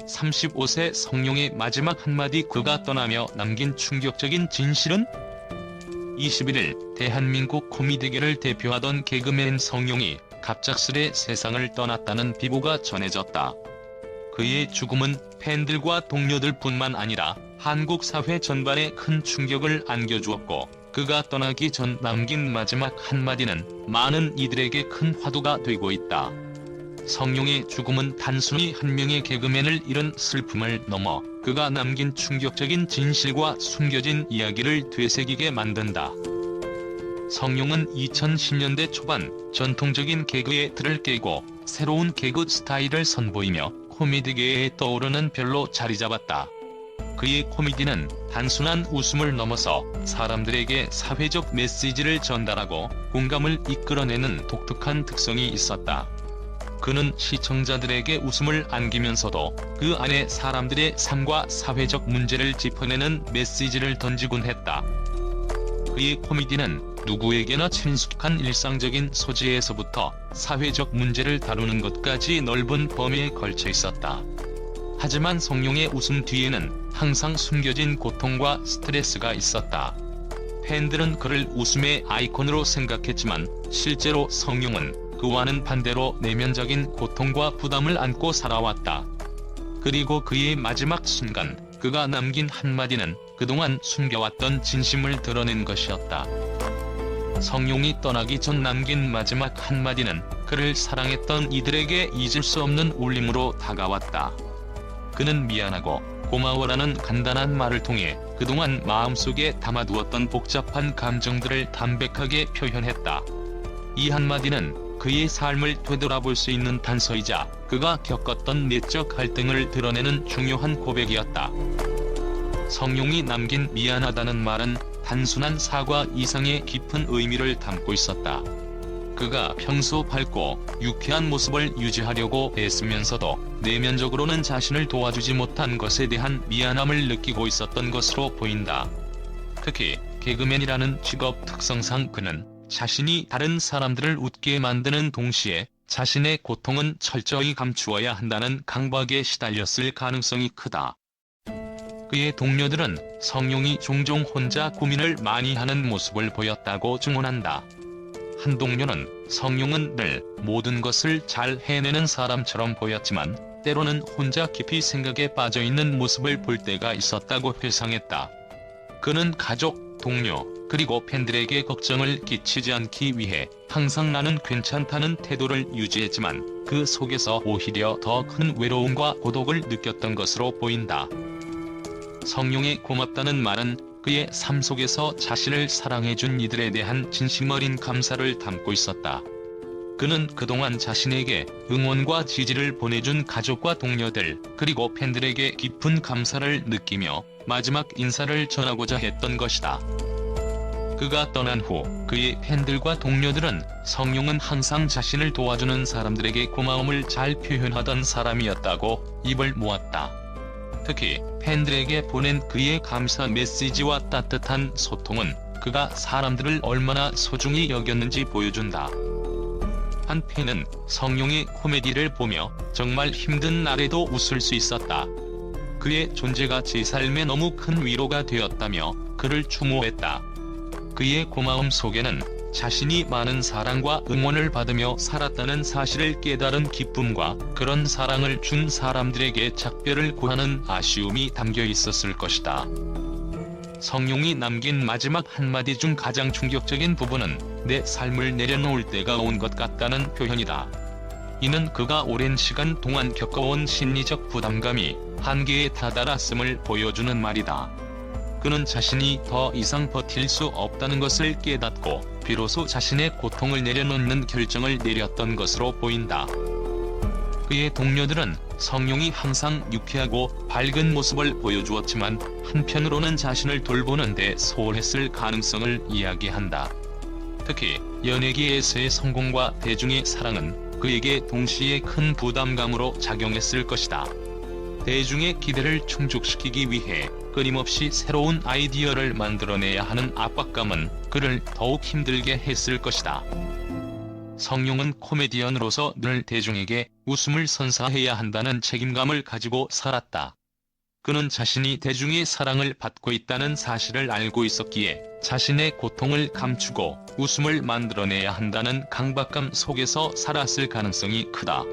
35세 성룡의 마지막 한마디 그가 떠나며 남긴 충격적인 진실은? 21일 대한민국 코미디계를 대표하던 개그맨 성룡이 갑작스레 세상을 떠났다는 비보가 전해졌다. 그의 죽음은 팬들과 동료들 뿐만 아니라 한국 사회 전반에 큰 충격을 안겨주었고, 그가 떠나기 전 남긴 마지막 한마디는 많은 이들에게 큰 화두가 되고 있다. 성룡의 죽음은 단순히 한 명의 개그맨을 잃은 슬픔을 넘어 그가 남긴 충격적인 진실과 숨겨진 이야기를 되새기게 만든다. 성룡은 2010년대 초반 전통적인 개그의 틀을 깨고 새로운 개그 스타일을 선보이며 코미디계에 떠오르는 별로 자리잡았다. 그의 코미디는 단순한 웃음을 넘어서 사람들에게 사회적 메시지를 전달하고 공감을 이끌어내는 독특한 특성이 있었다. 그는 시청자들에게 웃음을 안기면서도 그 안에 사람들의 삶과 사회적 문제를 짚어내는 메시지를 던지곤 했다. 그의 코미디는 누구에게나 친숙한 일상적인 소재에서부터 사회적 문제를 다루는 것까지 넓은 범위에 걸쳐 있었다. 하지만 성룡의 웃음 뒤에는 항상 숨겨진 고통과 스트레스가 있었다. 팬들은 그를 웃음의 아이콘으로 생각했지만 실제로 성룡은 그와는 반대로 내면적인 고통과 부담을 안고 살아왔다. 그리고 그의 마지막 순간, 그가 남긴 한마디는 그동안 숨겨왔던 진심을 드러낸 것이었다. 성룡이 떠나기 전 남긴 마지막 한마디는 그를 사랑했던 이들에게 잊을 수 없는 울림으로 다가왔다. 그는 미안하고 고마워라는 간단한 말을 통해 그동안 마음속에 담아두었던 복잡한 감정들을 담백하게 표현했다. 이 한마디는 그의 삶을 되돌아볼 수 있는 단서이자 그가 겪었던 내적 갈등을 드러내는 중요한 고백이었다. 성룡이 남긴 미안하다는 말은 단순한 사과 이상의 깊은 의미를 담고 있었다. 그가 평소 밝고 유쾌한 모습을 유지하려고 애쓰면서도 내면적으로는 자신을 도와주지 못한 것에 대한 미안함을 느끼고 있었던 것으로 보인다. 특히 개그맨이라는 직업 특성상 그는 자신이 다른 사람들을 웃게 만드는 동시에 자신의 고통은 철저히 감추어야 한다는 강박에 시달렸을 가능성이 크다. 그의 동료들은 성룡이 종종 혼자 고민을 많이 하는 모습을 보였다고 증언한다. 한 동료는 성룡은 늘 모든 것을 잘 해내는 사람처럼 보였지만 때로는 혼자 깊이 생각에 빠져있는 모습을 볼 때가 있었다고 회상했다. 그는 가족, 동료, 그리고 팬들에게 걱정을 끼치지 않기 위해 항상 나는 괜찮다는 태도를 유지했지만 그 속에서 오히려 더 큰 외로움과 고독을 느꼈던 것으로 보인다. 성룡의 고맙다는 말은 그의 삶 속에서 자신을 사랑해준 이들에 대한 진심 어린 감사를 담고 있었다. 그는 그동안 자신에게 응원과 지지를 보내준 가족과 동료들, 그리고 팬들에게 깊은 감사를 느끼며 마지막 인사를 전하고자 했던 것이다. 그가 떠난 후 그의 팬들과 동료들은 성룡은 항상 자신을 도와주는 사람들에게 고마움을 잘 표현하던 사람이었다고 입을 모았다. 특히 팬들에게 보낸 그의 감사 메시지와 따뜻한 소통은 그가 사람들을 얼마나 소중히 여겼는지 보여준다. 한 팬은 성룡의 코미디를 보며 정말 힘든 날에도 웃을 수 있었다. 그의 존재가 제 삶에 너무 큰 위로가 되었다며 그를 추모했다. 그의 고마움 속에는 자신이 많은 사랑과 응원을 받으며 살았다는 사실을 깨달은 기쁨과 그런 사랑을 준 사람들에게 작별을 고하는 아쉬움이 담겨 있었을 것이다. 성룡이 남긴 마지막 한마디 중 가장 충격적인 부분은 내 삶을 내려놓을 때가 온 것 같다는 표현이다. 이는 그가 오랜 시간 동안 겪어온 심리적 부담감이 한계에 다다랐음을 보여주는 말이다. 그는 자신이 더 이상 버틸 수 없다는 것을 깨닫고 비로소 자신의 고통을 내려놓는 결정을 내렸던 것으로 보인다. 그의 동료들은 성룡이 항상 유쾌하고 밝은 모습을 보여주었지만 한편으로는 자신을 돌보는 데 소홀했을 가능성을 이야기한다. 특히 연예계에서의 성공과 대중의 사랑은 그에게 동시에 큰 부담감으로 작용했을 것이다. 대중의 기대를 충족시키기 위해 끊임없이 새로운 아이디어를 만들어내야 하는 압박감은 그를 더욱 힘들게 했을 것이다. 성룡은 코미디언으로서 늘 대중에게 웃음을 선사해야 한다는 책임감을 가지고 살았다. 그는 자신이 대중의 사랑을 받고 있다는 사실을 알고 있었기에 자신의 고통을 감추고 웃음을 만들어내야 한다는 강박감 속에서 살았을 가능성이 크다.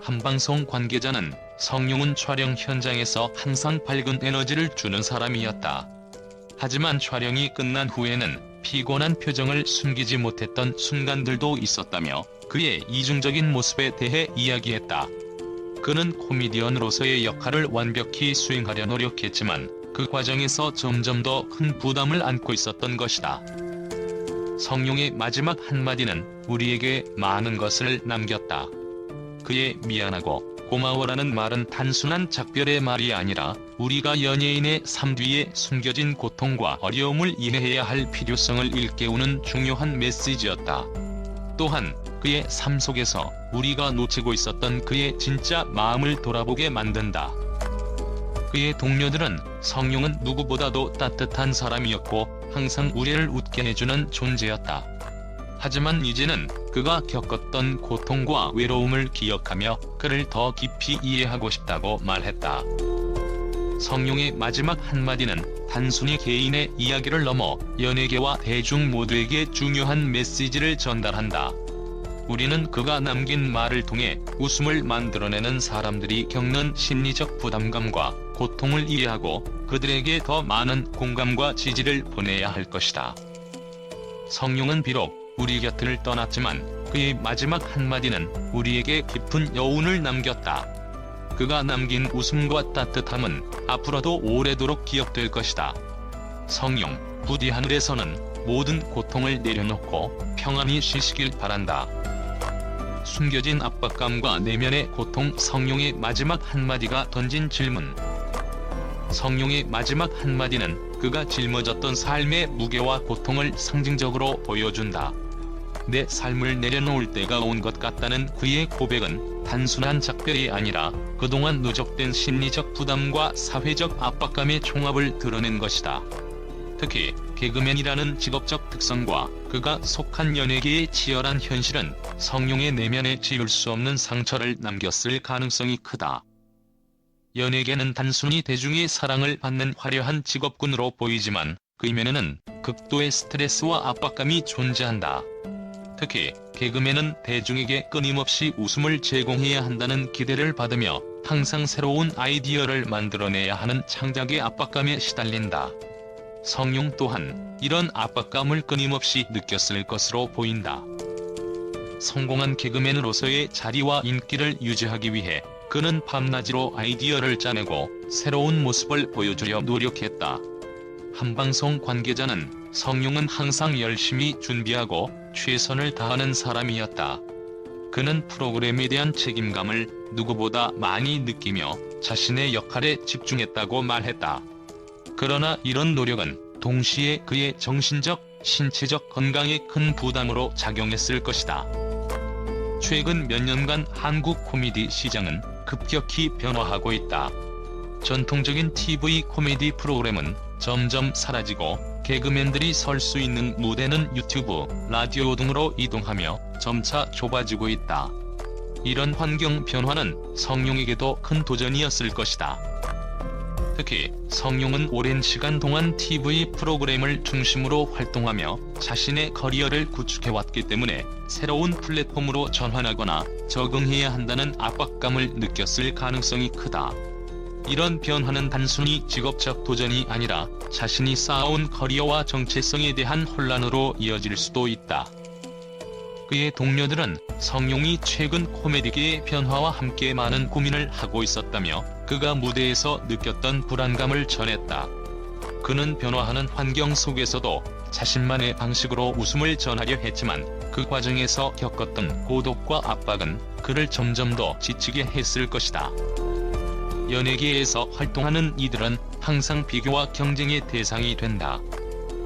한 방송 관계자는 성룡은 촬영 현장에서 항상 밝은 에너지를 주는 사람이었다. 하지만 촬영이 끝난 후에는 피곤한 표정을 숨기지 못했던 순간들도 있었다며 그의 이중적인 모습에 대해 이야기했다. 그는 코미디언으로서의 역할을 완벽히 수행하려 노력했지만 그 과정에서 점점 더 큰 부담을 안고 있었던 것이다. 성룡의 마지막 한마디는 우리에게 많은 것을 남겼다. 그의 미안하고 고마워라는 말은 단순한 작별의 말이 아니라 우리가 연예인의 삶 뒤에 숨겨진 고통과 어려움을 이해해야 할 필요성을 일깨우는 중요한 메시지였다. 또한 그의 삶 속에서 우리가 놓치고 있었던 그의 진짜 마음을 돌아보게 만든다. 그의 동료들은 성룡은 누구보다도 따뜻한 사람이었고 항상 우리를 웃게 해주는 존재였다. 하지만 이제는 그가 겪었던 고통과 외로움을 기억하며 그를 더 깊이 이해하고 싶다고 말했다. 성룡의 마지막 한마디는 단순히 개인의 이야기를 넘어 연예계와 대중 모두에게 중요한 메시지를 전달한다. 우리는 그가 남긴 말을 통해 웃음을 만들어내는 사람들이 겪는 심리적 부담감과 고통을 이해하고 그들에게 더 많은 공감과 지지를 보내야 할 것이다. 성룡은 비록 우리 곁을 떠났지만 그의 마지막 한마디는 우리에게 깊은 여운을 남겼다. 그가 남긴 웃음과 따뜻함은 앞으로도 오래도록 기억될 것이다. 성룡, 부디 하늘에서는 모든 고통을 내려놓고 평안히 쉬시길 바란다. 숨겨진 압박감과 내면의 고통. 성룡의 마지막 한마디가 던진 질문. 성룡의 마지막 한마디는 그가 짊어졌던 삶의 무게와 고통을 상징적으로 보여준다. 내 삶을 내려놓을 때가 온 것 같다는 그의 고백은 단순한 작별이 아니라 그동안 누적된 심리적 부담과 사회적 압박감의 총합을 드러낸 것이다. 특히 개그맨이라는 직업적 특성과 그가 속한 연예계의 치열한 현실은 성룡의 내면에 지울 수 없는 상처를 남겼을 가능성이 크다. 연예계는 단순히 대중의 사랑을 받는 화려한 직업군으로 보이지만 그 이면에는 극도의 스트레스와 압박감이 존재한다. 특히 개그맨은 대중에게 끊임없이 웃음을 제공해야 한다는 기대를 받으며 항상 새로운 아이디어를 만들어내야 하는 창작의 압박감에 시달린다. 성룡 또한 이런 압박감을 끊임없이 느꼈을 것으로 보인다. 성공한 개그맨으로서의 자리와 인기를 유지하기 위해 그는 밤낮으로 아이디어를 짜내고 새로운 모습을 보여주려 노력했다. 한방송 관계자는 성룡은 항상 열심히 준비하고 최선을 다하는 사람이었다. 그는 프로그램에 대한 책임감을 누구보다 많이 느끼며 자신의 역할에 집중했다고 말했다. 그러나 이런 노력은 동시에 그의 정신적, 신체적 건강에 큰 부담으로 작용했을 것이다. 최근 몇 년간 한국 코미디 시장은 급격히 변화하고 있다. 전통적인 TV 코미디 프로그램은 점점 사라지고 개그맨들이 설 수 있는 무대는 유튜브, 라디오 등으로 이동하며 점차 좁아지고 있다. 이런 환경 변화는 성룡에게도 큰 도전이었을 것이다. 특히 성룡은 오랜 시간 동안 TV 프로그램을 중심으로 활동하며 자신의 커리어를 구축해왔기 때문에 새로운 플랫폼으로 전환하거나 적응해야 한다는 압박감을 느꼈을 가능성이 크다. 이런 변화는 단순히 직업적 도전이 아니라 자신이 쌓아온 커리어와 정체성에 대한 혼란으로 이어질 수도 있다. 그의 동료들은 성룡이 최근 코미디계의 변화와 함께 많은 고민을 하고 있었다며 그가 무대에서 느꼈던 불안감을 전했다. 그는 변화하는 환경 속에서도 자신만의 방식으로 웃음을 전하려 했지만 그 과정에서 겪었던 고독과 압박은 그를 점점 더 지치게 했을 것이다. 연예계에서 활동하는 이들은 항상 비교와 경쟁의 대상이 된다.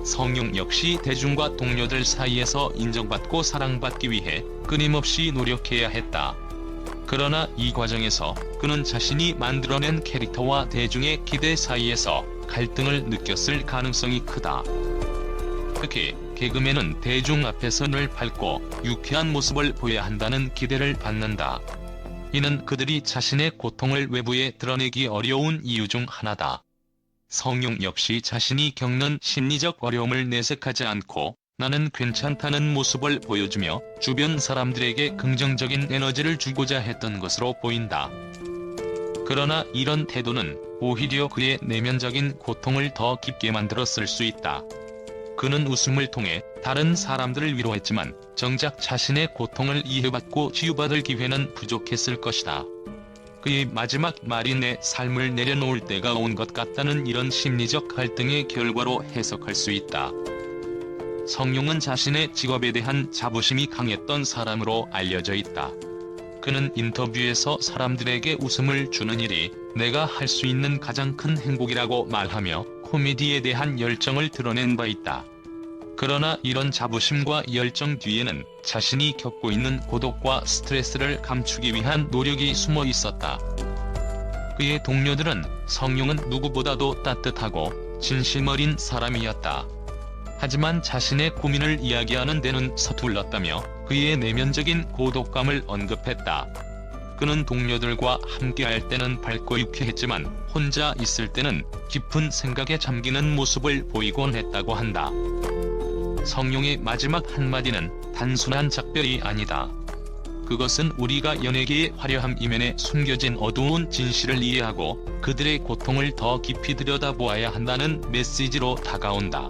성룡 역시 대중과 동료들 사이에서 인정받고 사랑받기 위해 끊임없이 노력해야 했다. 그러나 이 과정에서 그는 자신이 만들어낸 캐릭터와 대중의 기대 사이에서 갈등을 느꼈을 가능성이 크다. 특히 개그맨은 대중 앞에서 늘 밝고 유쾌한 모습을 보여야 한다는 기대를 받는다. 이는 그들이 자신의 고통을 외부에 드러내기 어려운 이유 중 하나다. 성룡 역시 자신이 겪는 심리적 어려움을 내색하지 않고 나는 괜찮다는 모습을 보여주며 주변 사람들에게 긍정적인 에너지를 주고자 했던 것으로 보인다. 그러나 이런 태도는 오히려 그의 내면적인 고통을 더 깊게 만들었을 수 있다. 그는 웃음을 통해 다른 사람들을 위로했지만 정작 자신의 고통을 이해받고 치유받을 기회는 부족했을 것이다. 그의 마지막 말이 내 삶을 내려놓을 때가 온 것 같다는 이런 심리적 갈등의 결과로 해석할 수 있다. 성룡은 자신의 직업에 대한 자부심이 강했던 사람으로 알려져 있다. 그는 인터뷰에서 사람들에게 웃음을 주는 일이 내가 할 수 있는 가장 큰 행복이라고 말하며 코미디에 대한 열정을 드러낸 바 있다. 그러나 이런 자부심과 열정 뒤에는 자신이 겪고 있는 고독과 스트레스를 감추기 위한 노력이 숨어 있었다. 그의 동료들은 성룡은 누구보다도 따뜻하고 진심 어린 사람이었다. 하지만 자신의 고민을 이야기하는 데는 서툴렀다며 그의 내면적인 고독감을 언급했다. 그는 동료들과 함께할 때는 밝고 유쾌했지만 혼자 있을 때는 깊은 생각에 잠기는 모습을 보이곤 했다고 한다. 성룡의 마지막 한마디는 단순한 작별이 아니다. 그것은 우리가 연예계의 화려함 이면에 숨겨진 어두운 진실을 이해하고 그들의 고통을 더 깊이 들여다보아야 한다는 메시지로 다가온다.